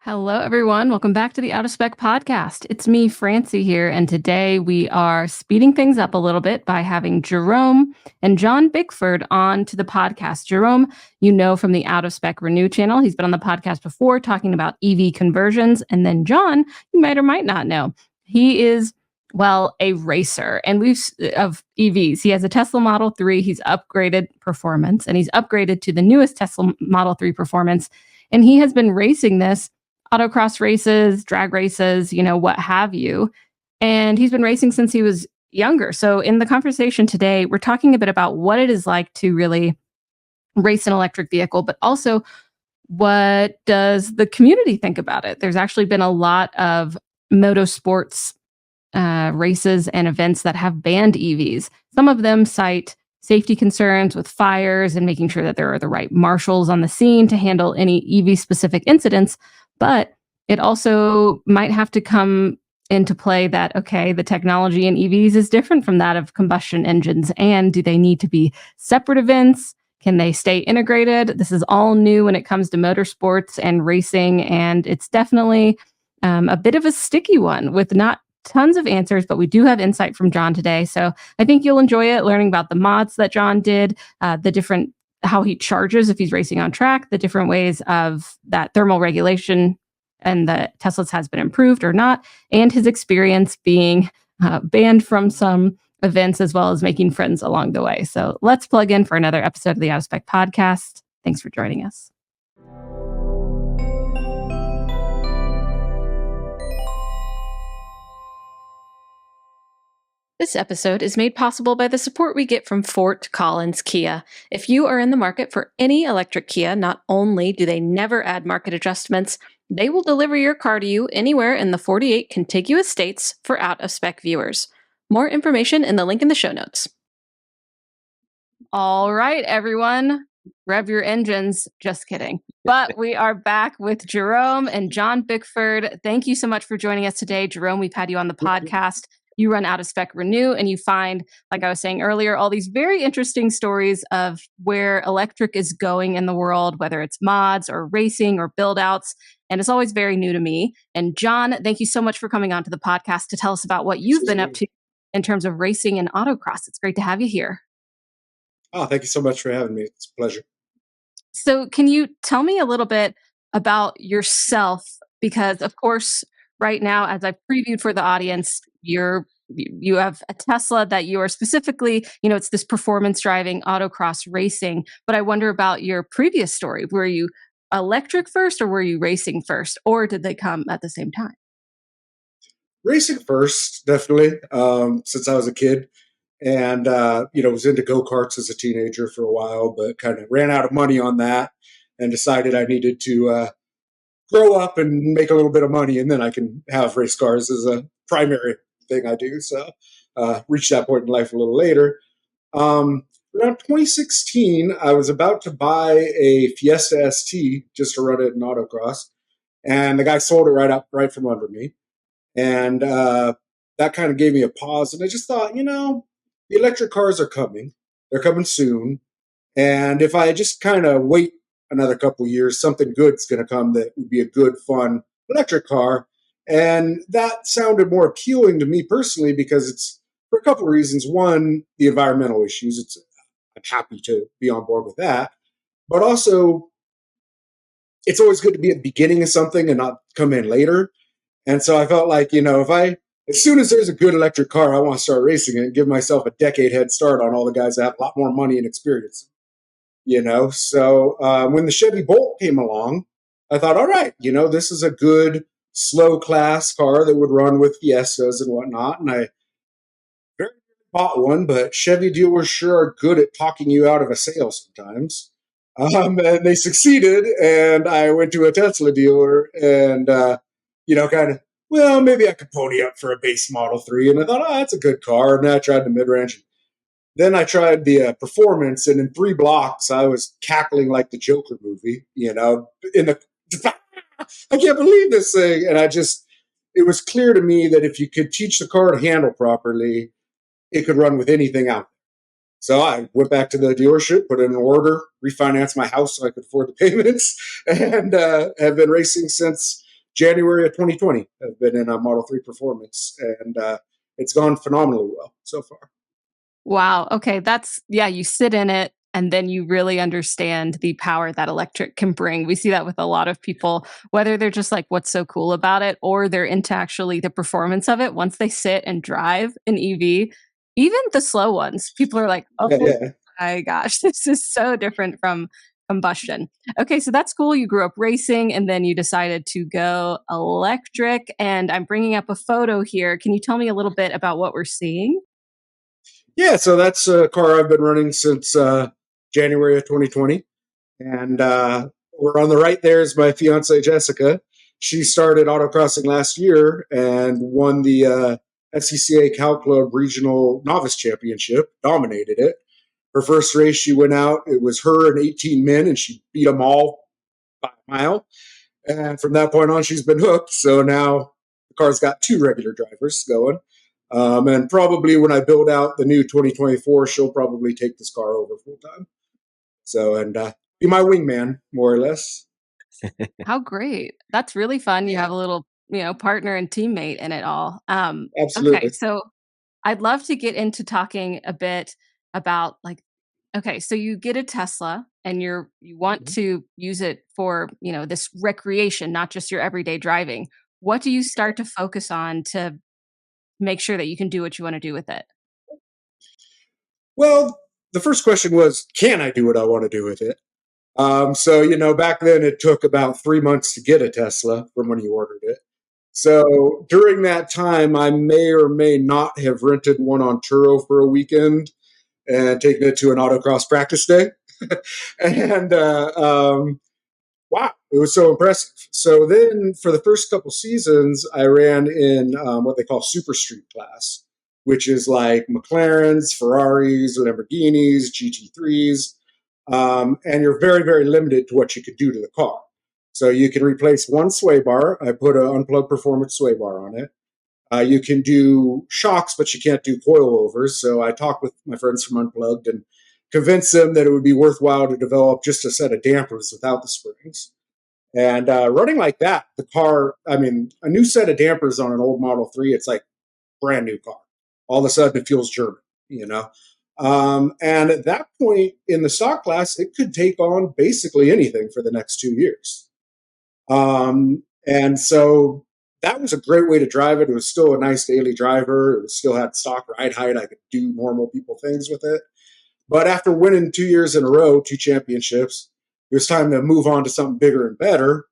Hello, everyone. Welcome back to the Out of Spec Podcast. It's me, Francie, here, and today we are speeding things up a little bit by having Jerome and Jon Bickford on to the podcast. Jerome, you know from the Out of Spec Renew channel. He's been on the podcast before talking about EV conversions. And then Jon, you might or might not know, he is, well, a racer and of EVs. He has a Tesla Model 3. He's upgraded performance and he's upgraded to the newest Tesla Model 3 performance. And he has been racing this autocross races, drag races, what have you. And he's been racing since he was younger. So in the conversation today, we're talking a bit about what it is like to really race an electric vehicle, but also what does the community think about it? There's actually been a lot of motorsports races and events that have banned EVs. Some of them cite safety concerns with fires and making sure that there are the right marshals on the scene to handle any EV-specific incidents. But it also might have to come into play that, okay, the technology in EVs is different from that of combustion engines. And do they need to be separate events? Can they stay integrated? This is all new when it comes to motorsports and racing. And it's definitely a bit of a sticky one with not tons of answers, but we do have insight from Jon today. So I think you'll enjoy it, learning about the mods that Jon did, the different how he charges if he's racing on track, the different ways of that thermal regulation and the Tesla's has been improved or not, and his experience being banned from some events as well as making friends along the way. So let's plug in for another episode of the Out of Spec Podcast. Thanks for joining us. This episode is made possible by the support we get from Fort Collins Kia. If you are in the market for any electric Kia, not only do they never add market adjustments, they will deliver your car to you anywhere in the 48 contiguous states for Out of Spec viewers. More information in the link in the show notes. All right, everyone, rev your engines. Just kidding. But we are back with Jerome and Jon Bickford. Thank you so much for joining us today. Jerome, we've had you on the podcast. You run Out of Spec Renew, and you find, like I was saying earlier, all these very interesting stories of where electric is going in the world, whether it's mods or racing or build outs. And it's always very new to me. And Jon, thank you so much for coming on to the podcast to tell us about what you've been up to in terms of racing and autocross. It's great to have you here. Oh, thank you so much for having me. It's a pleasure. So can you tell me a little bit about yourself? Because, of course, right now, as I've previewed for the audience, you have a Tesla that you are specifically, it's this performance driving autocross racing. But I wonder about your previous story. Were you electric first or were you racing first? Or did they come at the same time? Racing first, definitely, since I was a kid. And, was into go-karts as a teenager for a while, but kind of ran out of money on that and decided I needed to grow up and make a little bit of money, and then I can have race cars as a primary thing I do. So reached that point in life a little later. Around 2016, I was about to buy a Fiesta ST just to run it in autocross, and the guy sold it right from under me. And that kind of gave me a pause, and I just thought, the electric cars are coming. They're coming soon. And if I just kind of wait another couple of years, something good's going to come that would be a good, fun electric car. And that sounded more appealing to me personally because it's for a couple of reasons. One, the environmental issues. I'm happy to be on board with that. But also, it's always good to be at the beginning of something and not come in later. And so I felt like, as soon as there's a good electric car, I want to start racing it and give myself a decade head start on all the guys that have a lot more money and experience. So when the Chevy Bolt came along, I thought, all right, this is a good slow class car that would run with Fiestas and whatnot. And I very bought one, but Chevy dealers sure are good at talking you out of a sale sometimes. And they succeeded. And I went to a Tesla dealer and, maybe I could pony up for a base Model 3. And I thought, that's a good car. And then I tried the mid-range. Then I tried the performance, and in 3 blocks, I was cackling like the Joker movie, I can't believe this thing. And it was clear to me that if you could teach the car to handle properly, it could run with anything out there. So I went back to the dealership, put in an order, refinanced my house so I could afford the payments, and have been racing since January of 2020, I've been in a Model 3 Performance, and it's gone phenomenally well so far. Wow. Okay. You sit in it and then you really understand the power that electric can bring. We see that with a lot of people, whether they're just like, what's so cool about it, or they're into actually the performance of it. Once they sit and drive an EV, even the slow ones, people are like, oh Yeah. my gosh, this is so different from combustion. Okay. So that's cool. You grew up racing and then you decided to go electric. And I'm bringing up a photo here. Can you tell me a little bit about what we're seeing? Yeah, so that's a car I've been running since January of 2020. And we're on the right there is my fiance, Jessica. She started autocrossing last year and won the FCCA Cal Club Regional Novice Championship, dominated it. Her first race, she went out, it was her and 18 men, and she beat them all by a mile. And from that point on, she's been hooked. So now the car's got two regular drivers going. And probably when I build out the new 2024, she'll probably take this car over full time. So, and be my wingman, more or less. How great. That's really fun. You have a little, partner and teammate in it all. Okay, Absolutely. so I'd love to get into talking a bit about like, okay, so you get a Tesla and you want Mhm. to use it for, this recreation, not just your everyday driving. What do you start to focus on to make sure that you can do what you want to do with it? Well, the first question was, can I do what I want to do with it? So, back then it took about 3 months to get a Tesla from when you ordered it. So during that time, I may or may not have rented one on Turo for a weekend and taken it to an autocross practice day. and wow, it was so impressive. So then for the first couple seasons, I ran in what they call super street class, which is like McLarens, Ferraris, Lamborghinis, GT3s. And you're very, very limited to what you could do to the car. So you can replace one sway bar. I put an unplugged performance sway bar on it. You can do shocks, but you can't do coilovers. So I talked with my friends from Unplugged and convinced them that it would be worthwhile to develop just a set of dampers without the springs. And running like that, the car, I mean, a new set of dampers on an old Model 3, it's like brand new car. All of a sudden it feels German, you know? And at that point in the stock class, it could take on basically anything for the next 2 years. And so that was a great way to drive it. It was still a nice daily driver. It still had stock ride height. I could do normal people things with it. But after winning 2 years in a row, two championships, it was time to move on to something bigger and better.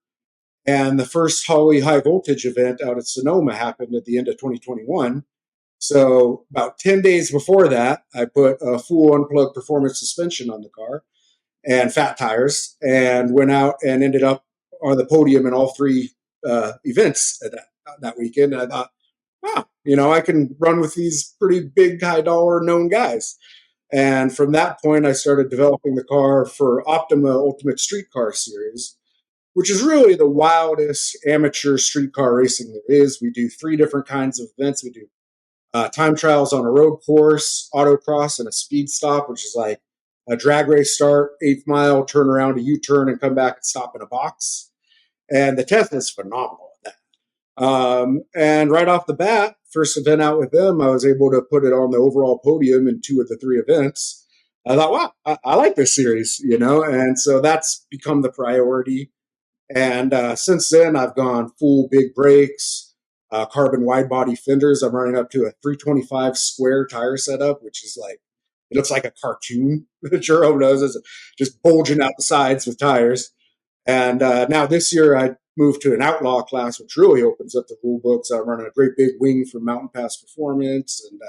And the first Holly high voltage event out at Sonoma happened at the end of 2021. So about 10 days before that, I put a full unplugged performance suspension on the car and fat tires and went out and ended up on the podium in all three events at that weekend. And I thought, wow, I can run with these pretty big, high dollar known guys. And from that point, I started developing the car for Optima Ultimate Street Car Series, which is really the wildest amateur street car racing there is. We do three different kinds of events. We do time trials on a road course, autocross, and a speed stop, which is like a drag race start, 8th mile, turn around, a U-turn, and come back and stop in a box. And the Tesla is phenomenal at that. And right off the bat, first event out with them, I was able to put it on the overall podium in two of the three events. I thought, wow, I like this series, and so that's become the priority. And since then, I've gone full big brakes, carbon wide body fenders. I'm running up to a 325 square tire setup, which is like, it looks like a cartoon. Jerome knows it's just bulging out the sides with tires. And now this year, I moved to an outlaw class, which really opens up the rule book. So I'm running a great big wing for Mountain Pass Performance. And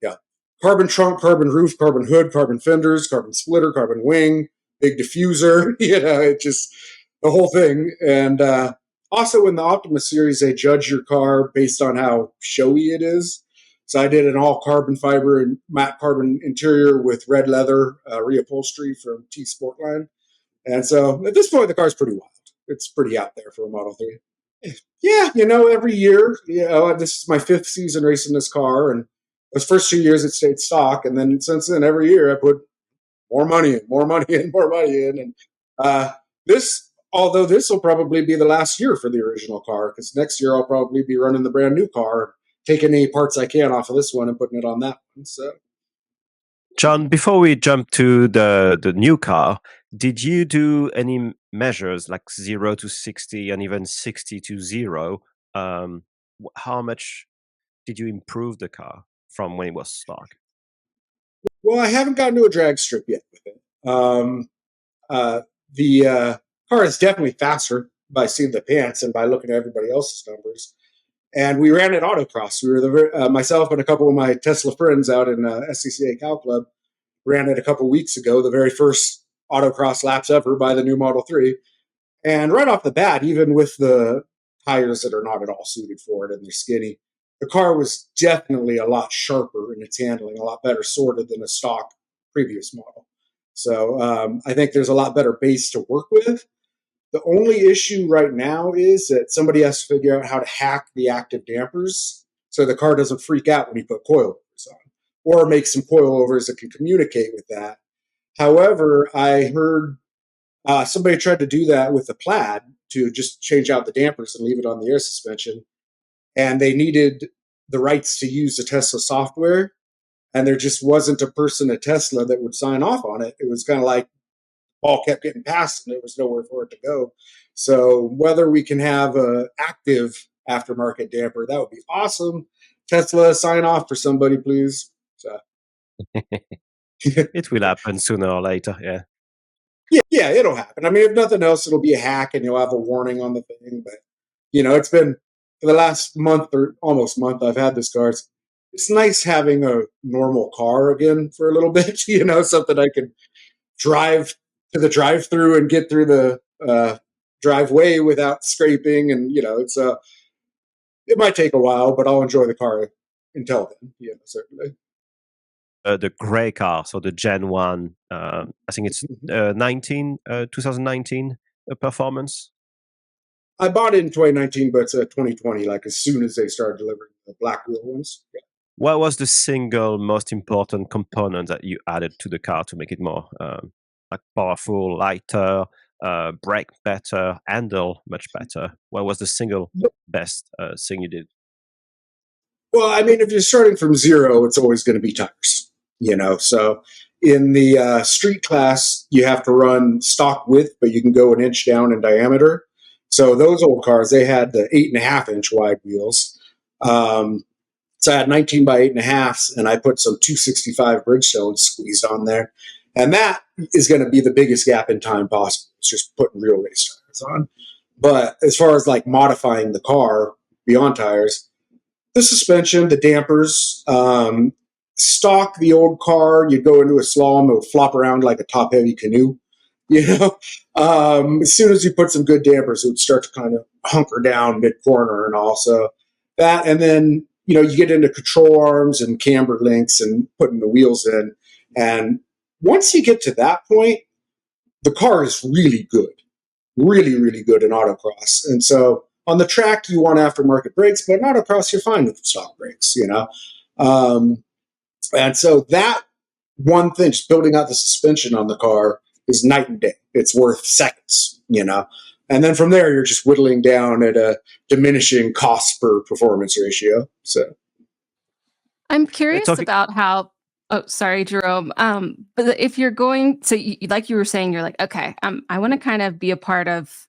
yeah, carbon trunk, carbon roof, carbon hood, carbon fenders, carbon splitter, carbon wing, big diffuser. It just the whole thing. And also in the Optima series, they judge your car based on how showy it is. So I did an all carbon fiber and matte carbon interior with red leather reupholstery from T Sportline. And so at this point, the car's pretty wild. It's pretty out there for a Model 3. Yeah, every year, this is my fifth season racing this car. And those first 2 years, it stayed stock. And then since then, every year, I put more money in, more money in, more money in. And this Although this will probably be the last year for the original car, because next year I'll probably be running the brand new car, taking any parts I can off of this one and putting it on that one. So, John, before we jump to the new car, did you do any measures like 0 to 60 and even 60 to 0? How much did you improve the car from when it was stock? well, I haven't gotten to a drag strip yet with it. The car is definitely faster by seeing the pants and by looking at everybody else's numbers. And we ran at autocross. We were myself and a couple of my Tesla friends out in SCCA Cow Club ran it a couple of weeks ago, the very first autocross laps ever by the new Model 3. And right off the bat, even with the tires that are not at all suited for it and they're skinny, the car was definitely a lot sharper in its handling, a lot better sorted than a stock previous model. So I think there's a lot better base to work with. The only issue right now is that somebody has to figure out how to hack the active dampers so the car doesn't freak out when you put coilovers on, or make some coilovers that can communicate with that. However, I heard somebody tried to do that with the Plaid to just change out the dampers and leave it on the air suspension, and they needed the rights to use the Tesla software, and there just wasn't a person at Tesla that would sign off on it. It was kind of like all kept getting passed and there was nowhere for it to go. So whether we can have a active aftermarket damper, that would be awesome. Tesla, sign off for somebody, please. So. It will happen sooner or later, yeah. Yeah, it'll happen. I mean, if nothing else, it'll be a hack and you'll have a warning on the thing. But, it's been for the last month or almost month I've had this car. It's nice having a normal car again for a little bit, something I can drive to the drive-through and get through the driveway without scraping. And, it might take a while, but I'll enjoy the car until then, certainly. The gray car, so the Gen 1, I think it's 2019 performance. I bought it in 2019, but it's 2020, like as soon as they started delivering the black wheel ones. Yeah. What was the single most important component that you added to the car to make it more powerful, lighter, brake better, handle much better? What was the single best thing you did? Well, I mean, if you're starting from zero, it's always going to be tires. So in the street class, you have to run stock width, but you can go an inch down in diameter. So those old cars, they had the 8.5 inch wide wheels. So I had 19 by 8.5s, and I put some 265 Bridgestones squeezed on there. And that is going to be the biggest gap in time possible. It's just putting real race tires on. But as far as like modifying the car beyond tires, the suspension, the dampers, stock, the old car, you'd go into a slalom, it would flop around like a top-heavy canoe. As soon as you put some good dampers, it would start to kind of hunker down mid-corner and all. So that, and then, you get into control arms and camber links and putting the wheels in. And once you get to that point, the car is really good. Really, really good in autocross. And so on the track, you want aftermarket brakes, but in autocross, you're fine with stock brakes, And so that one thing, just building out the suspension on the car, is night and day. It's worth seconds, And then from there, you're just whittling down at a diminishing cost per performance ratio. So I'm curious about how. Oh, sorry, Jerome. But if you're going to, like you were saying, you're like, okay, I want to kind of be a part of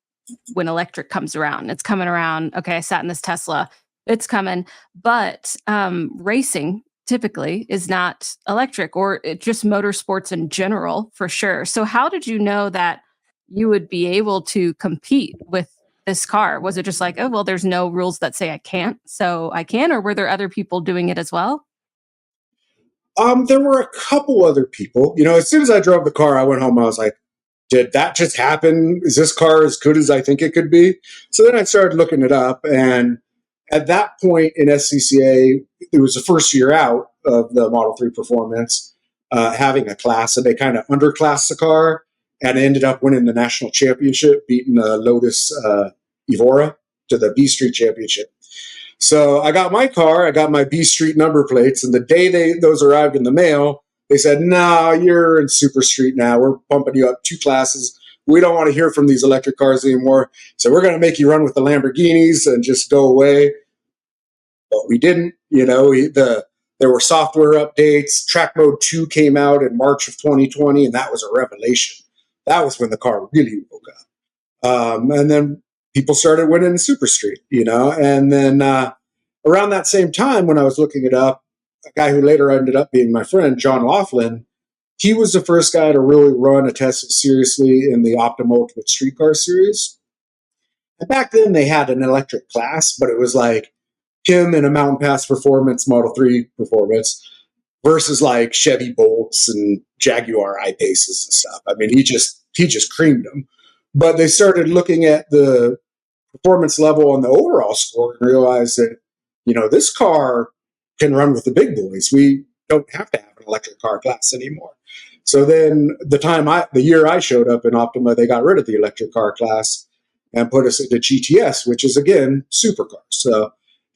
when electric comes around. It's coming around. Okay, I sat in this Tesla. It's coming. But racing typically is not electric, or just motorsports in general, for sure. So how did you know that you would be able to compete with this car? Was it just like, oh, well, there's no rules that say I can't, so I can? Or were there other people doing it as well? There were a couple other people. As soon as I drove the car, I went home. I was like, did that just happen? Is this car as good as I think it could be? So then I started looking it up. And at that point in SCCA, it was the first year out of the Model 3 Performance, having a class. And they kind of underclassed the car and ended up winning the national championship, beating the Lotus Evora to the B Street Championship. So I got my car, I got my B Street number plates, and the day those arrived in the mail, they said, "No, you're in Super Street now. We're bumping you up 2 classes. we don't want to hear from these electric cars anymore. So we're going to make you run with the Lamborghinis and just go away. But we didn't, there were software updates. Track Mode 2 came out in March of 2020, and that was a revelation. That was when the car really woke up. And then people started winning in Super Street, and then around that same time when I was looking it up, a guy who later ended up being my friend, John Laughlin, he was the first guy to really run a Tesla seriously in the Optima Ultimate Streetcar series. And back then they had an electric class, but it was like him in a Mountain Pass Performance, Model 3 Performance, versus like Chevy Bolts and Jaguar I-Paces and stuff. I mean, he just creamed them. But they started looking at the performance level on the overall score and realized that, this car can run with the big boys. We don't have to have an electric car class anymore. So then the year I showed up in Optima, they got rid of the electric car class and put us into GTS, which is, again, supercars. So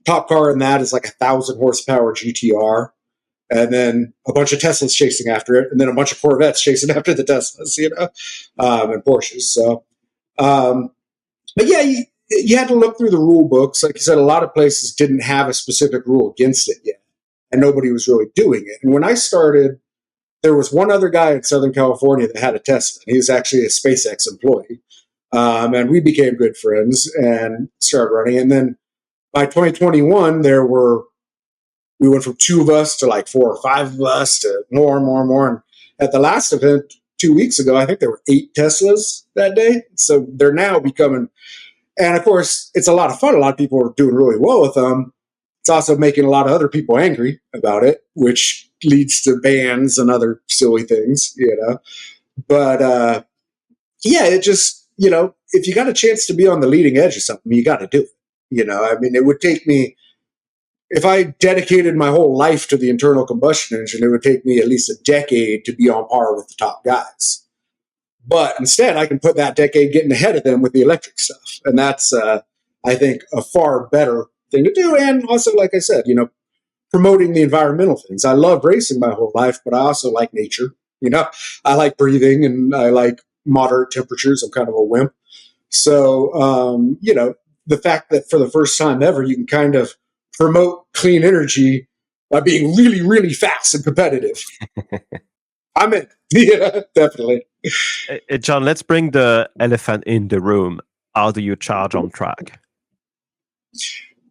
top car in that is like 1,000 horsepower GTR. And then a bunch of Teslas chasing after it. And then a bunch of Corvettes chasing after the Teslas, and Porsches. So, but yeah, you had to look through the rule books. Like you said, a lot of places didn't have a specific rule against it yet. And nobody was really doing it. And when I started, there was one other guy in Southern California that had a Tesla. He was actually a SpaceX employee. And we became good friends and started running. And then by 2021, we went from 2 of us to like 4 or 5 of us to more and more and more. And at the last event 2 weeks ago, I think there were 8 Teslas that day. So they're now becoming, and of course, it's a lot of fun. A lot of people are doing really well with them. It's also making a lot of other people angry about it, which leads to bans and other silly things, But yeah, it just, if you got a chance to be on the leading edge of something, you got to do it. I mean, it would take me, if I dedicated my whole life to the internal combustion engine, it would take me at least a decade to be on par with the top guys. But instead, I can put that decade getting ahead of them with the electric stuff. And that's, I think, a far better thing to do. And also, like I said, promoting the environmental things. I love racing my whole life, but I also like nature. I like breathing and I like moderate temperatures. I'm kind of a wimp. So, the fact that for the first time ever, you can kind of promote clean energy by being really, really fast and competitive. I'm in. Yeah, definitely. John, let's bring the elephant in the room. How do you charge on track?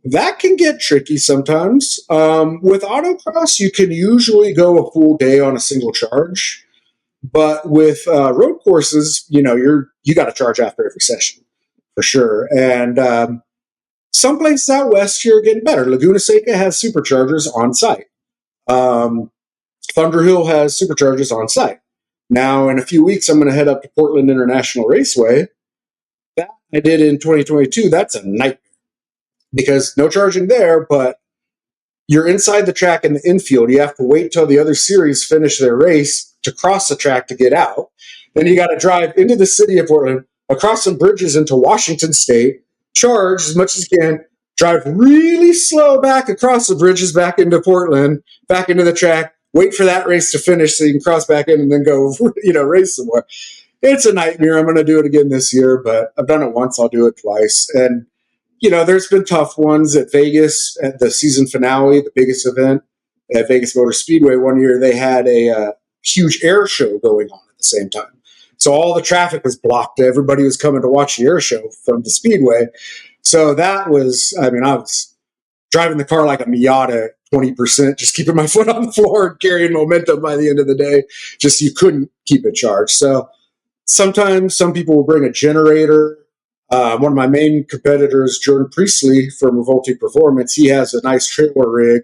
That can get tricky sometimes. With autocross, you can usually go a full day on a single charge. But with road courses, you got to charge after every session for sure. And some places out west here are getting better. Laguna Seca has superchargers on site. Thunderhill has superchargers on site. Now, in a few weeks, I'm going to head up to Portland International Raceway. That I did in 2022. That's a nightmare because no charging there, but you're inside the track in the infield. You have to wait till the other series finish their race to cross the track to get out. Then you got to drive into the city of Portland, across some bridges into Washington State, charge as much as you can, drive really slow back across the bridges back into Portland, back into the track, wait for that race to finish so you can cross back in and then go, race some more. It's a nightmare. I'm going to do it again this year, but I've done it once. I'll do it twice. And, there's been tough ones at Vegas at the season finale, the biggest event at Vegas Motor Speedway. One year they had a huge air show going on at the same time. So all the traffic was blocked. Everybody was coming to watch the air show from the Speedway. So that was, I was driving the car like a Miata at 20%, just keeping my foot on the floor and carrying momentum by the end of the day. Just you couldn't keep it charged. So sometimes some people will bring a generator. One of my main competitors, Jordan Priestley from Revolti Performance, he has a nice trailer rig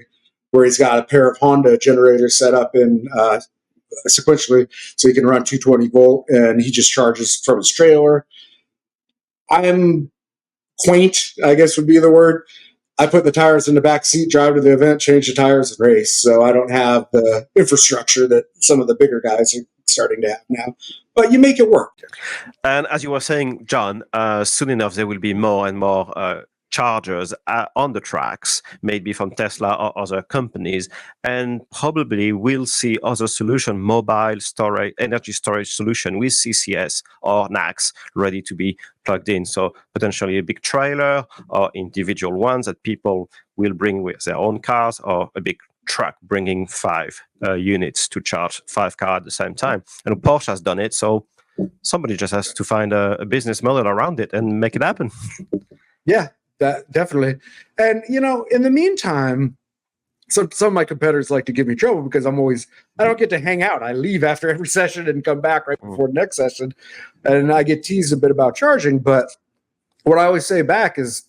where he's got a pair of Honda generators set up in sequentially so he can run 220 volt, and he just charges from his trailer. I'm quaint, I guess would be the word. I put the tires in the back seat, drive to the event, change the tires, and race. So I don't have the infrastructure that some of the bigger guys are starting to have now. But you make it work. And as you were saying, John, soon enough there will be more and more chargers on the tracks, maybe from Tesla or other companies, and probably we'll see other solution, mobile storage, energy storage solution with CCS or NACS ready to be plugged in. So potentially a big trailer or individual ones that people will bring with their own cars, or a big truck bringing 5 units to charge 5 cars at the same time. And Porsche has done it, so somebody just has to find a business model around it and make it happen. Yeah, that definitely. And, in the meantime, some of my competitors like to give me trouble because I don't get to hang out. I leave after every session and come back right before the next session. And I get teased a bit about charging. But what I always say back is,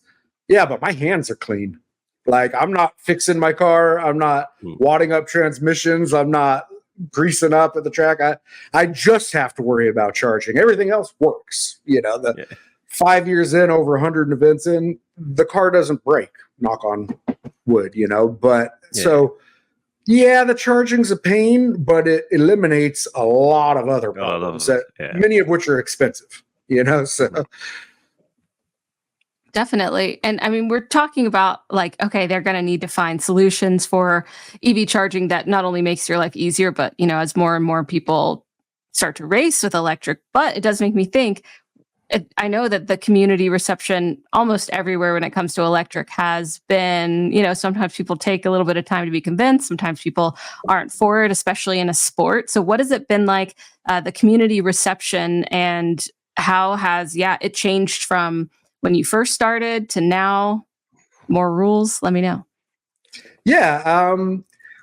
yeah, but my hands are clean. Like, I'm not fixing my car. I'm not wadding up transmissions. I'm not greasing up at the track. I just have to worry about charging. Everything else works. 5 years in, over 100 events in, the car doesn't break, knock on wood, But so, the charging's a pain, but it eliminates a lot of other problems, many of which are expensive, So definitely. And I mean, we're talking about okay, they're going to need to find solutions for EV charging that not only makes your life easier, but, as more and more people start to race with electric. But it does make me think, I know that the community reception almost everywhere when it comes to electric has been, sometimes people take a little bit of time to be convinced. Sometimes people aren't for it, especially in a sport. So what has it been like, the community reception, and how has, it changed from when you first started to now? More rules? Let me know. Yeah.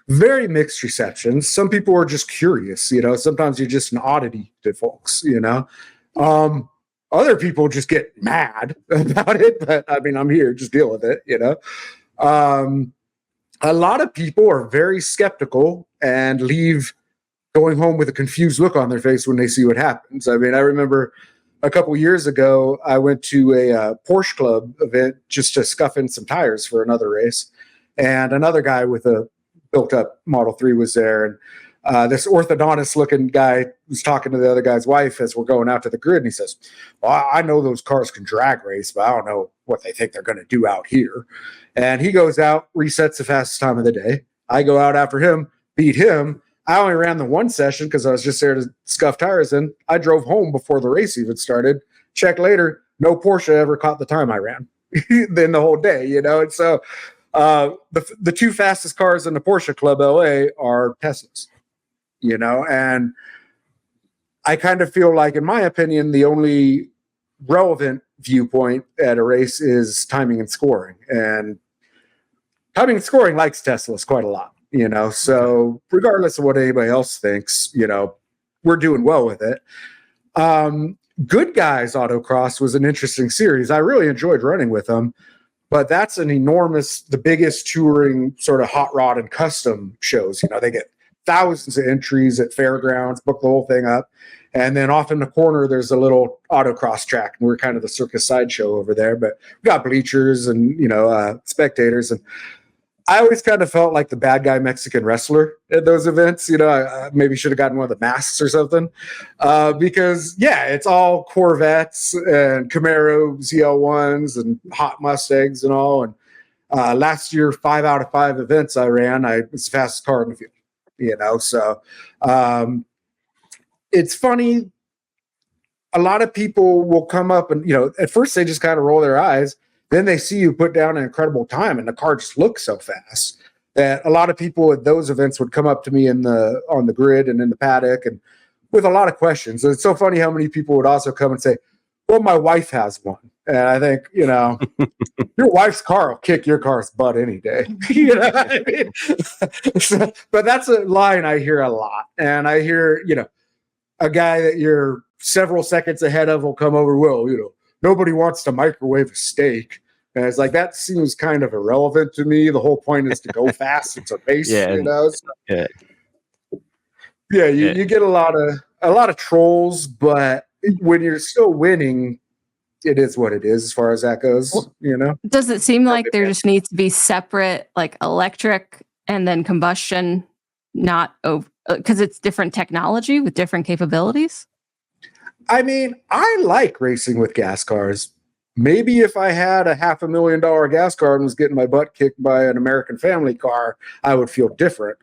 Very mixed receptions. Some people are just curious, sometimes you're just an oddity to folks, Other people just get mad about it, but I mean, I'm here, just deal with it, A lot of people are very skeptical and leave going home with a confused look on their face when they see what happens. I mean, I remember a couple years ago, I went to a Porsche Club event just to scuff in some tires for another race. And another guy with a built-up Model 3 was there, and this orthodontist-looking guy was talking to the other guy's wife as we're going out to the grid, and he says, well, I know those cars can drag race, but I don't know what they think they're going to do out here. And he goes out, resets the fastest time of the day. I go out after him, beat him. I only ran the one session because I was just there to scuff tires in. I drove home before the race even started. Check later, no Porsche ever caught the time I ran then the whole day, And so the 2 fastest cars in the Porsche Club LA are Teslas. And I kind of feel like, in my opinion, the only relevant viewpoint at a race is timing and scoring. And timing and scoring likes Teslas quite a lot, So regardless of what anybody else thinks, we're doing well with it. Good Guys Autocross was an interesting series. I really enjoyed running with them. But that's the biggest touring sort of hot rod and custom shows. They get thousands of entries at fairgrounds, book the whole thing up. And then off in the corner, there's a little autocross track. And we're kind of the circus sideshow over there. But we got bleachers and, spectators. And I always kind of felt like the bad guy Mexican wrestler at those events. I maybe should have gotten one of the masks or something. Because, it's all Corvettes and Camaro ZL1s and hot Mustangs and all. And last year, 5 out of 5 events I ran, I was the fastest car in the field. So it's funny. A lot of people will come up and, at first they just kind of roll their eyes. Then they see you put down an incredible time and the car just looks so fast that a lot of people at those events would come up to me on the grid and in the paddock and with a lot of questions. And it's so funny how many people would also come and say, well, my wife has one. And I think, your wife's car will kick your car's butt any day. What I mean? But that's a line I hear a lot. And I hear, a guy that you're several seconds ahead of will come over, nobody wants to microwave a steak. And it's like, that seems kind of irrelevant to me. The whole point is to go fast. It's a race, So, you get a lot of trolls, but when you're still winning, it is what it is as far as that goes, Does it seem like there just needs to be separate, like electric and then combustion, not because it's different technology with different capabilities? I mean, I like racing with gas cars. maybe if I had a $500,000 gas car and was getting my butt kicked by an American family car, I would feel different.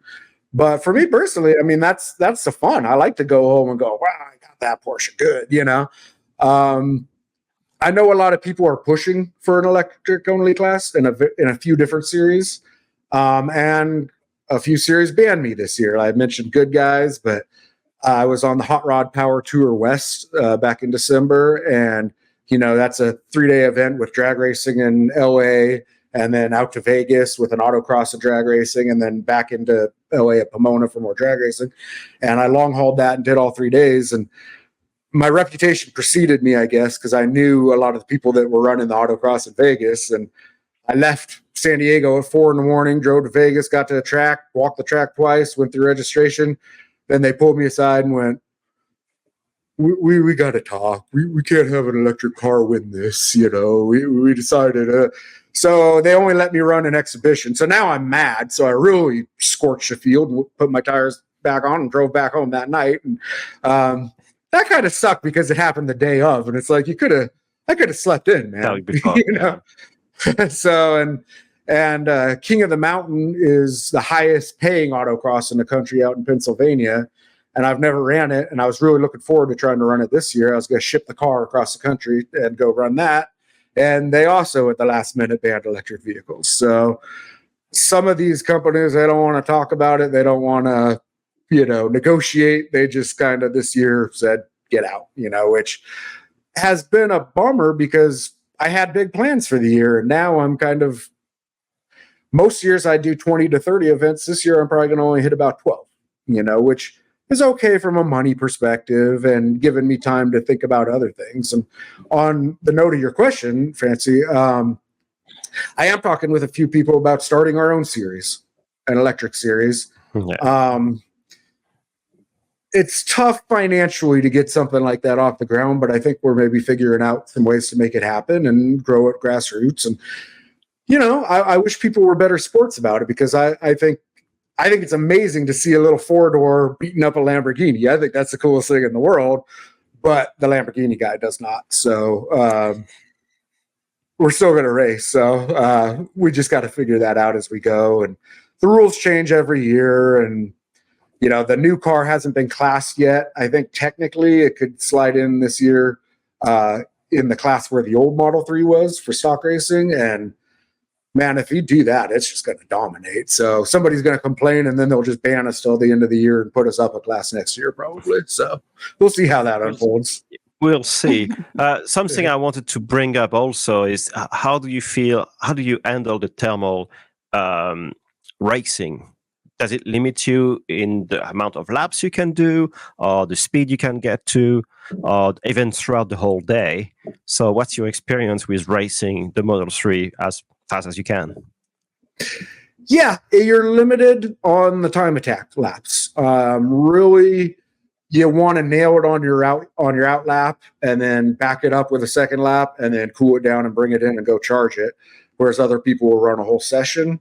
But for me personally, I mean, that's the fun. I like to go home and go, wow, I got that Porsche good, you know? I know a lot of people are pushing for an electric only class in a few different series. And a few series banned me this year. I mentioned Good Guys, but I was on the Hot Rod Power Tour West back in December. And, you know, that's a 3-day event with drag racing in LA and then out to Vegas with an autocross and drag racing and then back into LA at Pomona for more drag racing. And I long hauled that and did all 3 days. And my reputation preceded me, I guess, because I knew a lot of the people that were running the autocross in Vegas. And I left San Diego at 4 a.m, drove to Vegas, got to the track, walked the track twice, went through registration. Then they pulled me aside and went, we got to talk. We can't have an electric car win this, you know. We decided. So they only let me run an exhibition. So now I'm mad. So I really scorched the field and put my tires back on and drove back home that night. And that kind of sucked because it happened the day of. And it's like, I could have slept in, man. That would be fun, you know? So, and King of the Mountain is the highest paying autocross in the country out in Pennsylvania. And I've never ran it. And I was really looking forward to trying to run it this year. I was going to ship the car across the country and go run that. And they also at the last minute banned electric vehicles. So some of these companies, they don't want to talk about it. They don't want to, you know, negotiate. They just kind of this year said, get out, you know, which has been a bummer because I had big plans for the year. And now I'm kind of, most years I do 20 to 30 events. This year I'm probably going to only hit about 12, you know, which is okay from a money perspective and giving me time to think about other things. And on the note of your question, Francie, I am talking with a few people about starting our own series, an electric series. Yeah. It's tough financially to get something like that off the ground, but I think we're maybe figuring out some ways to make it happen and grow it grassroots. And, you know, I wish people were better sports about it because I think it's amazing to see a little 4-door beating up a Lamborghini. I think that's the coolest thing in the world, but the Lamborghini guy does not. So we're still going to race. So we just got to figure that out as we go. And the rules change every year. And, you know, the new car hasn't been classed yet. I think technically it could slide in this year in the class where the old Model 3 was for stock racing. And, man, if you do that, it's just going to dominate. So somebody's going to complain, and then they'll just ban us till the end of the year and put us up a class next year, probably. So we'll see how that unfolds. We'll see. Something I wanted to bring up also is how do you handle the thermal racing? Does it limit you in the amount of laps you can do or the speed you can get to or even throughout the whole day? So what's your experience with racing the Model 3 as fast as you can? Yeah, you're limited on the time attack laps. Really, you want to nail it on your out lap and then back it up with a second lap and then cool it down and bring it in and go charge it. Whereas other people will run a whole session.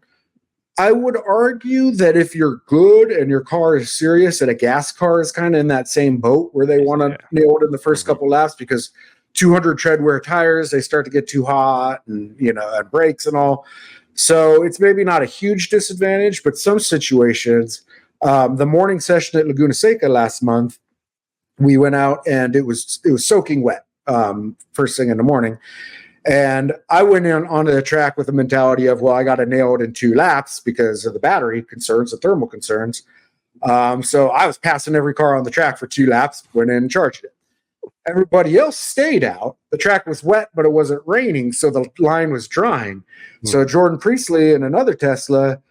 I would argue that if you're good and your car is serious, and a gas car is kind of in that same boat where they want to nail it in the first couple laps because 200 tread wear tires, they start to get too hot and, you know, and brakes and all. So it's maybe not a huge disadvantage, but some situations, the morning session at Laguna Seca last month, we went out and it was soaking wet first thing in the morning. And I went in onto the track with the mentality of, well, I got to nail it in 2 laps because of the battery concerns, the thermal concerns. So I was passing every car on the track for 2 laps, went in and charged it. Everybody else stayed out. The track was wet, but it wasn't raining, so the line was drying. So Jordan Priestley in another Tesla,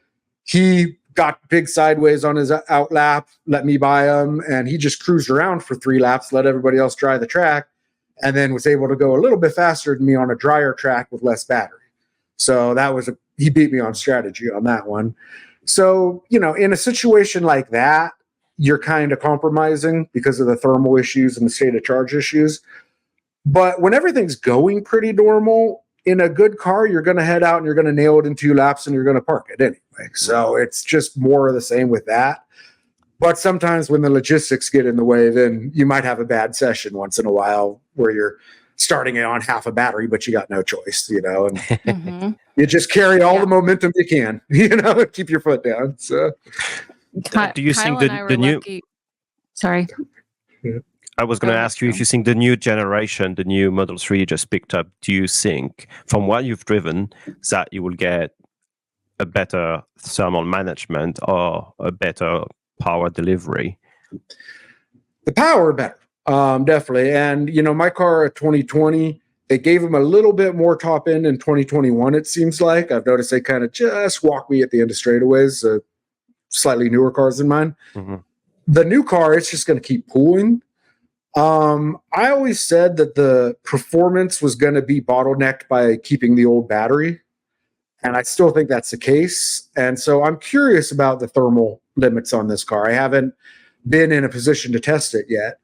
he got big sideways on his out lap, let me by him, and he just cruised around for 3 laps, let everybody else dry the track, and then was able to go a little bit faster than me on a drier track with less battery. So he beat me on strategy on that one. So, you know, in a situation like that, you're kind of compromising because of the thermal issues and the state of charge issues. But when everything's going pretty normal, in a good car, you're going to head out and you're going to nail it in 2 laps and you're going to park it anyway. So it's just more of the same with that. But sometimes when the logistics get in the way, then you might have a bad session once in a while where you're starting it on half a battery, but you got no choice, and Mm-hmm. you just carry all Yeah. the momentum you can, keep your foot down. So Do you Kyle think and I were the new? lucky. Sorry. I was going Go to ahead, ask you if Jerome. you think the new generation, the new Model 3 you just picked up, do you think, from what you've driven, that you will get a better thermal management or a better power delivery? the power better, definitely. And my car at 2020, they gave them a little bit more top end in 2021. It seems like I've noticed they kind of just walk me at the end of straightaways. Slightly newer cars than mine. Mm-hmm. The new car, it's just going to keep pulling. I always said that the performance was going to be bottlenecked by keeping the old battery. And I still think that's the case. And so I'm curious about the thermal limits on this car. I haven't been in a position to test it yet.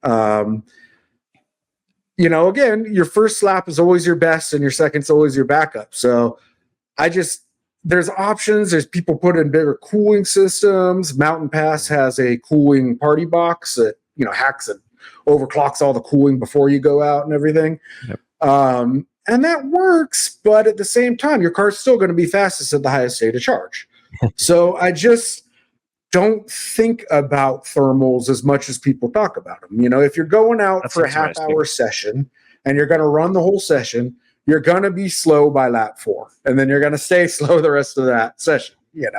Again, your first lap is always your best and your second's always your backup. So there's options. There's people put in bigger cooling systems. Mountain Pass has a cooling party box that, hacks and overclocks all the cooling before you go out and everything. Yep. And that works, but at the same time, your car's still going to be fastest at the highest state of charge. So I just don't think about thermals as much as people talk about them. If you're going out That's for a half-hour session and you're going to run the whole session, you're going to be slow by lap 4, and then you're going to stay slow the rest of that session,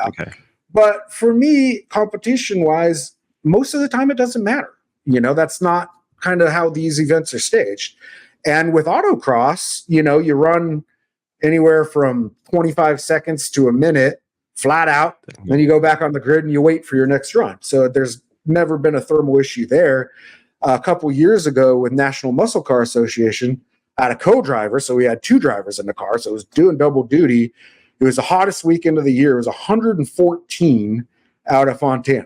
Okay. But for me, competition-wise, most of the time it doesn't matter. That's not kind of how these events are staged. And with autocross, you run anywhere from 25 seconds to a minute flat out, then you go back on the grid and you wait for your next run. So there's never been a thermal issue there. A couple years ago with National Muscle Car Association, I had a co-driver, so we had 2 drivers in the car, so it was doing double duty. It was the hottest weekend of the year. It was 114 out of Fontana.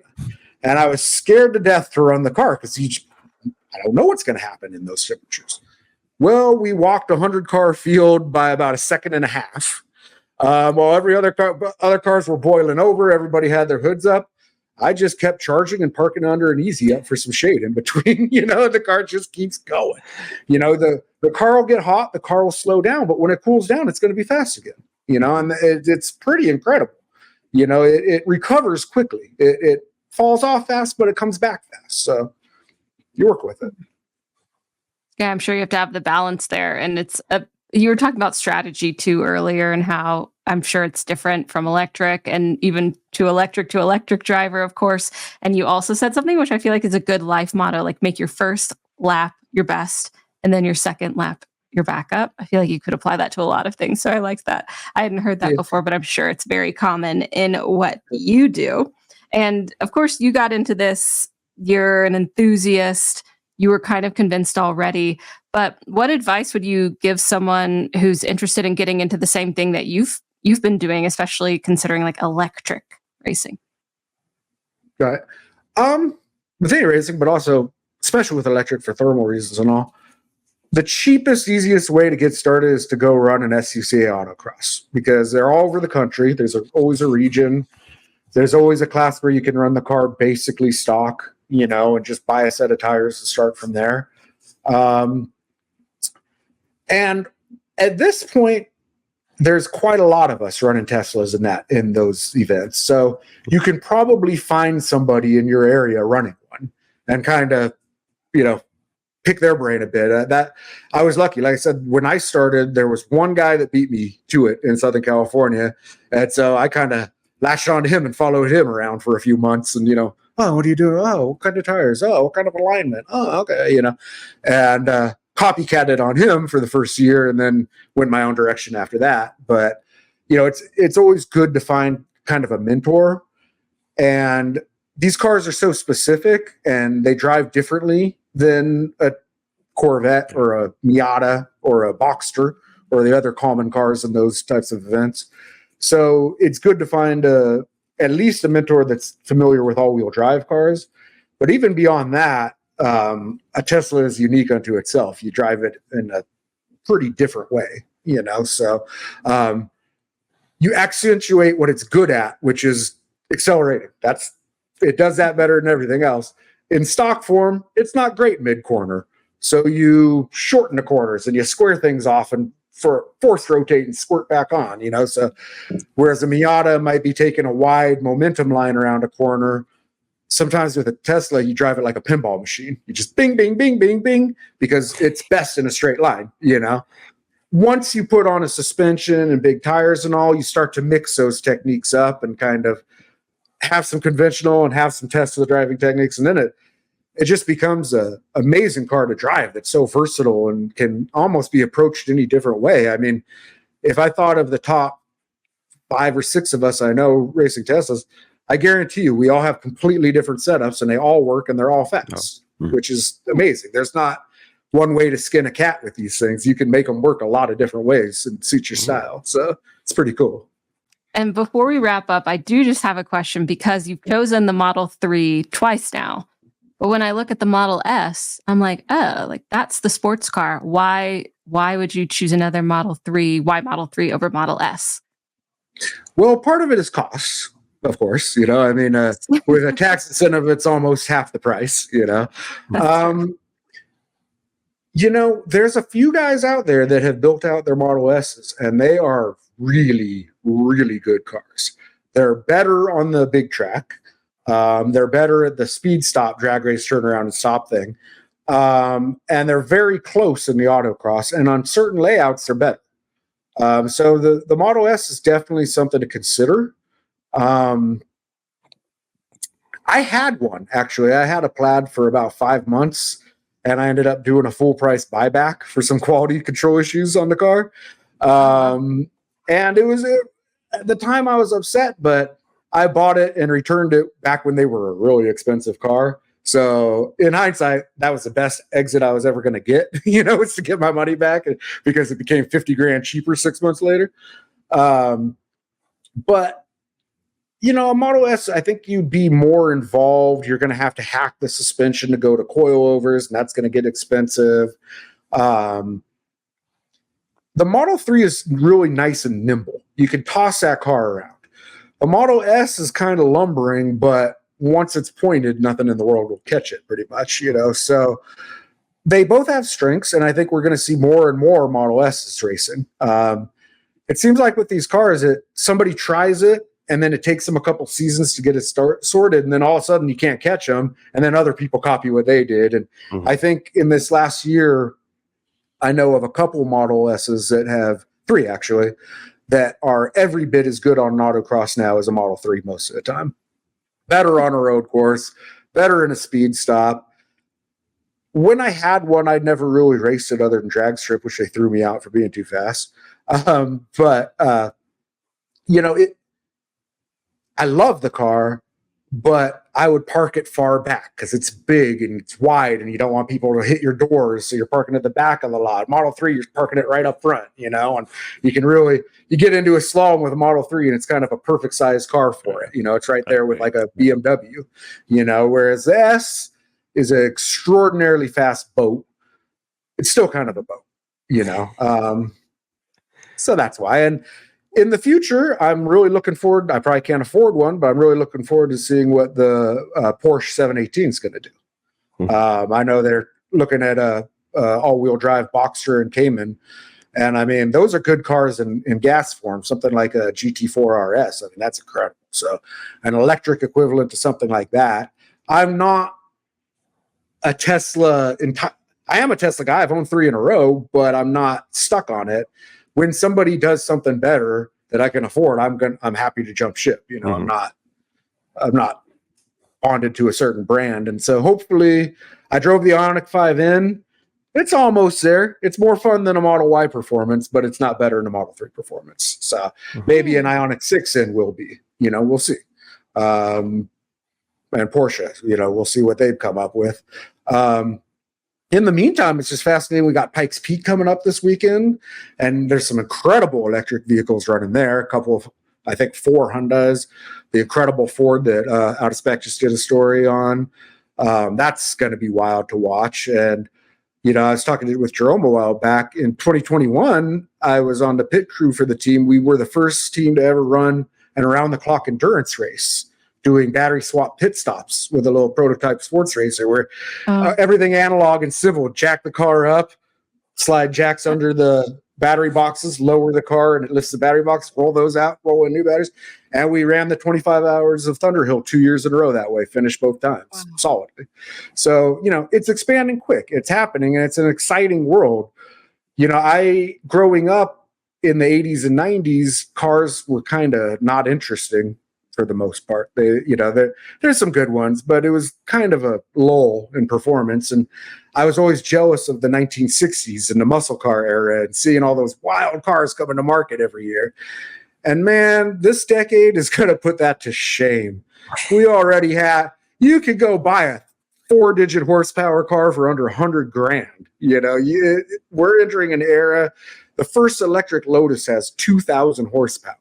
And I was scared to death to run the car because I don't know what's going to happen in those temperatures. Well, we walked a 100-car field by about a second and a half. While every other cars were boiling over, everybody had their hoods up. I just kept charging and parking under an easy up for some shade in between. The car just keeps going. The car will get hot, the car will slow down, but when it cools down, it's going to be fast again. And it's pretty incredible. It recovers quickly. It falls off fast, but it comes back fast. So you work with it. Yeah, I'm sure you have to have the balance there. And you were talking about strategy too earlier, and how I'm sure it's different from electric and even to electric driver, of course. And you also said something which I feel like is a good life motto, like make your first lap your best and then your second lap your backup. I feel like you could apply that to a lot of things. So I like that. I hadn't heard that before, but I'm sure it's very common in what you do. And of course, you got into this, you're an enthusiast. You were kind of convinced already, but what advice would you give someone who's interested in getting into the same thing that you've been doing, especially considering like electric racing? Right. With any racing, but also especially with electric for thermal reasons and all, the cheapest, easiest way to get started is to go run an SCCA autocross, because they're all over the country. There's always a region. There's always a class where you can run the car basically stock, and just buy a set of tires and start from there. And at this point, there's quite a lot of us running Teslas in those events. So you can probably find somebody in your area running one and kind of, pick their brain a bit. That I was lucky. Like I said, when I started, there was one guy that beat me to it in Southern California. And so I kind of latched onto him and followed him around for a few months and, oh, what do you do? Oh, what kind of tires? Oh, what kind of alignment? Oh, okay. And copycatted on him for the first year and then went my own direction after that. But, it's always good to find kind of a mentor. And these cars are so specific and they drive differently than a Corvette or a Miata or a Boxster or the other common cars in those types of events. So it's good to find at least a mentor that's familiar with all-wheel drive cars. But even beyond that, a Tesla is unique unto itself. You drive it in a pretty different way, So you accentuate what it's good at, which is accelerating. It does that better than everything else. In stock form, it's not great mid-corner, So you shorten the corners and you square things off and force rotate and squirt back on, So whereas a Miata might be taking a wide momentum line around a corner, sometimes with a Tesla, you drive it like a pinball machine. You just bing, bing, bing, bing, bing, because it's best in a straight line, Once you put on a suspension and big tires and all, you start to mix those techniques up and kind of have some conventional and have some Tesla driving techniques. And then it just becomes an amazing car to drive that's so versatile and can almost be approached any different way. I mean, if I thought of the top 5 or 6 of us I know racing Teslas, I guarantee you we all have completely different setups and they all work and they're all fast, which is amazing. There's not one way to skin a cat with these things. You can make them work a lot of different ways and suit your style. So it's pretty cool. And before we wrap up, I do just have a question because you've chosen the Model 3 twice now. But when I look at the Model S, I'm like, oh, like that's the sports car. Why would you choose another Model 3? Why Model 3 over Model S? Well, part of it is cost, of course. With a tax incentive, it's almost half the price, There's a few guys out there that have built out their Model S's, and they are really, really good cars. They're better on the big track. They're better at the speed stop, drag race, turnaround, and stop thing. And they're very close in the autocross. And on certain layouts, they're better. So the Model S is definitely something to consider. I had one, actually. I had a Plaid for about 5 months, and I ended up doing a full price buyback for some quality control issues on the car. And it was, at the time I was upset, but I bought it and returned it back when they were a really expensive car. So in hindsight, that was the best exit I was ever going to get, is to get my money back because it became 50 grand cheaper 6 months later. But, a Model S, I think you'd be more involved. You're going to have to hack the suspension to go to coilovers, and that's going to get expensive. The Model 3 is really nice and nimble. You can toss that car around. The Model S is kind of lumbering, but once it's pointed, nothing in the world will catch it pretty much, So they both have strengths, and I think we're going to see more and more Model S's racing. It seems like with these cars that somebody tries it, and then it takes them a couple seasons to get it sorted, and then all of a sudden you can't catch them, and then other people copy what they did. And I think in this last year, I know of a couple Model S's that have 3 actually, that are every bit as good on an autocross now as a Model 3 most of the time. Better on a road course, better in a speed stop. When I had one, I'd never really raced it other than drag strip, which they threw me out for being too fast. I love the car, but I would park it far back because it's big and it's wide and you don't want people to hit your doors. So you're parking at the back of the lot. Model 3, you're parking it right up front, and you can you get into a slalom with a Model 3 and it's kind of a perfect size car for it. It's right there with like a BMW, whereas the S is an extraordinarily fast boat. It's still kind of a boat, so that's why. And in the future, I'm really looking forward. I probably can't afford one, but I'm really looking forward to seeing what the Porsche 718 is going to do. I know they're looking at a all-wheel drive Boxster and Cayman, and I mean those are good cars in gas form. Something like a GT4 RS. I mean that's incredible. So an electric equivalent to something like that. I'm not a Tesla. I am a Tesla guy. I've owned 3 in a row, but I'm not stuck on it. When somebody does something better that I can afford, I'm happy to jump ship. I'm not bonded to a certain brand. And so hopefully I drove the Ioniq 5N. It's almost there. It's more fun than a Model Y performance, but it's not better than a Model 3 performance. So maybe an Ioniq 6N will be, we'll see. And Porsche, we'll see what they've come up with. In the meantime, it's just fascinating. We got Pikes Peak coming up this weekend, and there's some incredible electric vehicles running there. A couple of, I think, 4 Hondas. The incredible Ford that Out of Spec just did a story on. That's going to be wild to watch. And, I was talking with Jerome a while back. In 2021, I was on the pit crew for the team. We were the first team to ever run an around-the-clock endurance race doing battery swap pit stops with a little prototype sports racer where Oh, everything analog and civil, jack the car up, slide jacks under the battery boxes, lower the car, and it lifts the battery box, roll those out, roll in new batteries. And we ran the 25 hours of Thunderhill 2 years in a row that way, finished both times solidly. So, it's expanding quick. It's happening, and it's an exciting world. Growing up in the 80s and 90s, cars were kind of not interesting for the most part. There's some good ones, but it was kind of a lull in performance. And I was always jealous of the 1960s and the muscle car era and seeing all those wild cars coming to market every year. And man, this decade is going to put that to shame. We already have, you could go buy a 4-digit horsepower car for under $100,000. We're entering an era. The first electric Lotus has 2,000 horsepower.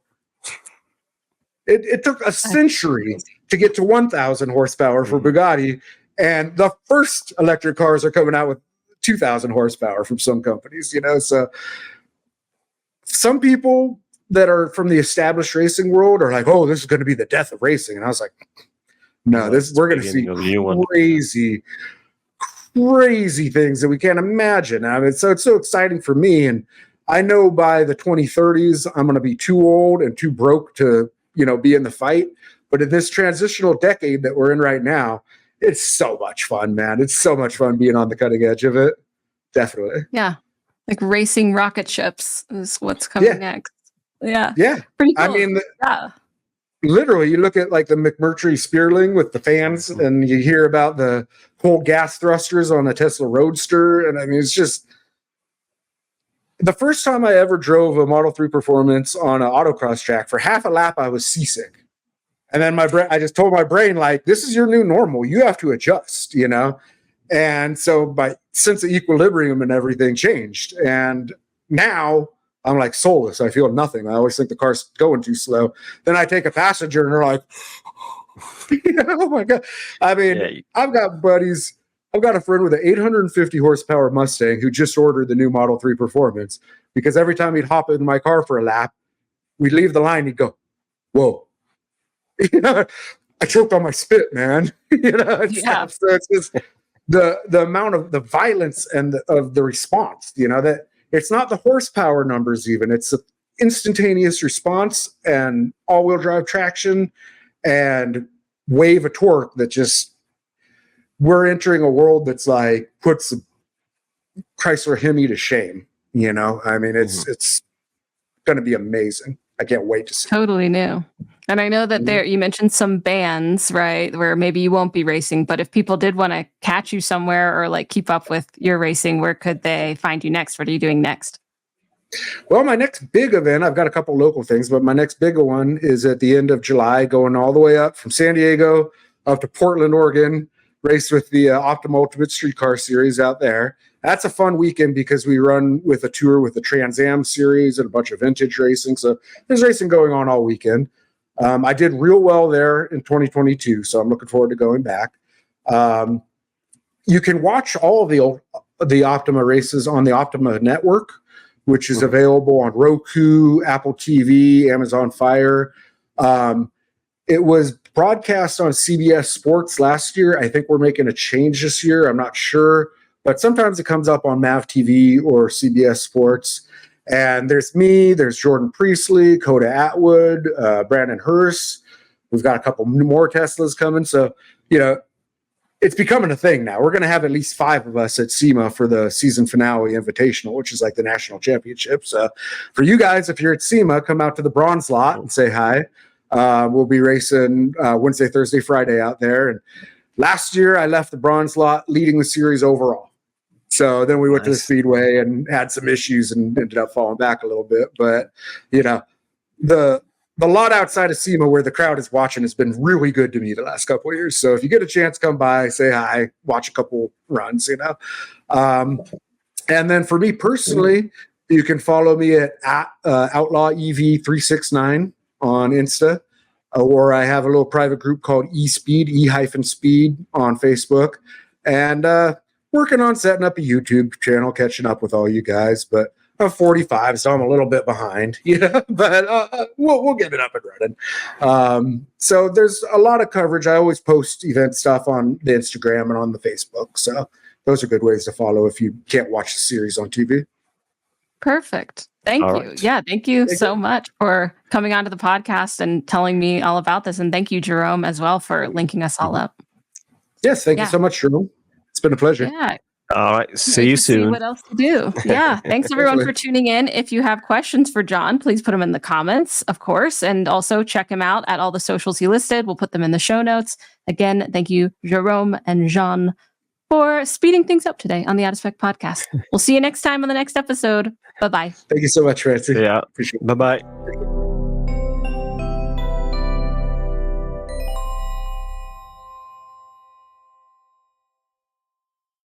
It took a century to get to 1,000 horsepower for Bugatti, and the first electric cars are coming out with 2,000 horsepower from some companies. So some people that are from the established racing world are like, "Oh, this is going to be the death of racing," and I was like, "No, we're going to see crazy things that we can't imagine." I mean, so it's so exciting for me, and I know by the 2030s, I'm going to be too old and too broke to be in the fight. But in this transitional decade that we're in right now, it's so much fun, man. It's so much fun being on the cutting edge of it. Definitely. yeah. Like racing rocket ships is what's coming next. Yeah. Yeah. Pretty cool. I mean, yeah. Literally, you look at like the McMurtry Spearling with the fans, and you hear about the cold gas thrusters on a Tesla Roadster. And I mean, it's just the first time I ever drove a Model 3 Performance on an autocross track, for half a lap, I was seasick. And then I just told my brain, like, this is your new normal. You have to adjust, And so my sense of equilibrium and everything changed. And now I'm like soulless. I feel nothing. I always think the car's going too slow. Then I take a passenger and they're like, oh my God. I mean, I've got buddies. I've got a friend with an 850 horsepower Mustang who just ordered the new Model 3 Performance, because every time he'd hop in my car for a lap, we'd leave the line, he'd go, whoa. I choked on my spit, man. So it's just the amount of the violence and of the response, that it's not the horsepower numbers even. It's the instantaneous response and all-wheel drive traction and wave of torque that just, we're entering a world that's like puts Chrysler Hemi to shame. I mean, it's going to be amazing. I can't wait to see. Totally new. And I know that you mentioned some bands, right, where maybe you won't be racing, but if people did want to catch you somewhere or like keep up with your racing, where could they find you next? What are you doing next? Well, my next big event, I've got a couple local things, but my next bigger one is at the end of July, going all the way up from San Diego up to Portland, Oregon, race with the Optima Ultimate Streetcar Series out there. That's a fun weekend because we run with a tour with the Trans Am Series and a bunch of vintage racing. So there's racing going on all weekend. I did real well there in 2022, so I'm looking forward to going back. You can watch all of the Optima races on the Optima Network, which is available on Roku, Apple TV, Amazon Fire. It was broadcast on CBS Sports last year. I think we're making a change this year. I'm not sure, but sometimes it comes up on MAV TV or CBS Sports. And there's me, there's Jordan Priestley, Coda Atwood, Brandon Hurst. We've got a couple more Teslas coming. So, it's becoming a thing now. We're going to have at least 5 of us at SEMA for the season finale invitational, which is like the national championship. So for you guys, if you're at SEMA, come out to the bronze lot and say hi. We'll be racing Wednesday, Thursday, Friday out there. And last year I left the bronze lot leading the series overall. So then we went to the Speedway and had some issues and ended up falling back a little bit. But, the lot outside of SEMA where the crowd is watching has been really good to me the last couple of years. So if you get a chance, come by, say hi, watch a couple runs, And then for me personally, you can follow me at Outlaw EV 369 on Insta, or I have a little private group called E-Speed, E-Speed on Facebook. And working on setting up a YouTube channel, catching up with all you guys. But I'm 45, so I'm a little bit behind, but we'll get it up and running. So there's a lot of coverage. I always post event stuff on the Instagram and on the Facebook. So those are good ways to follow if you can't watch the series on TV. Perfect. Thank All you. right. Yeah, thank you so much for coming onto the podcast and telling me all about this. And thank you, Jerome, as well, for linking us all up. Yes, thank you so much, Jerome. It's been a pleasure. Yeah. All right. See you soon. See what else to do. Yeah. Thanks everyone for tuning in. If you have questions for Jon, please put them in the comments, of course, and also check him out at all the socials he listed. We'll put them in the show notes. Again, thank you, Jerome and Jon, for speeding things up today on the Out of Spec podcast. We'll see you next time on the next episode. Bye-bye. Thank you so much, Francie. Yeah. Appreciate it. Bye-bye.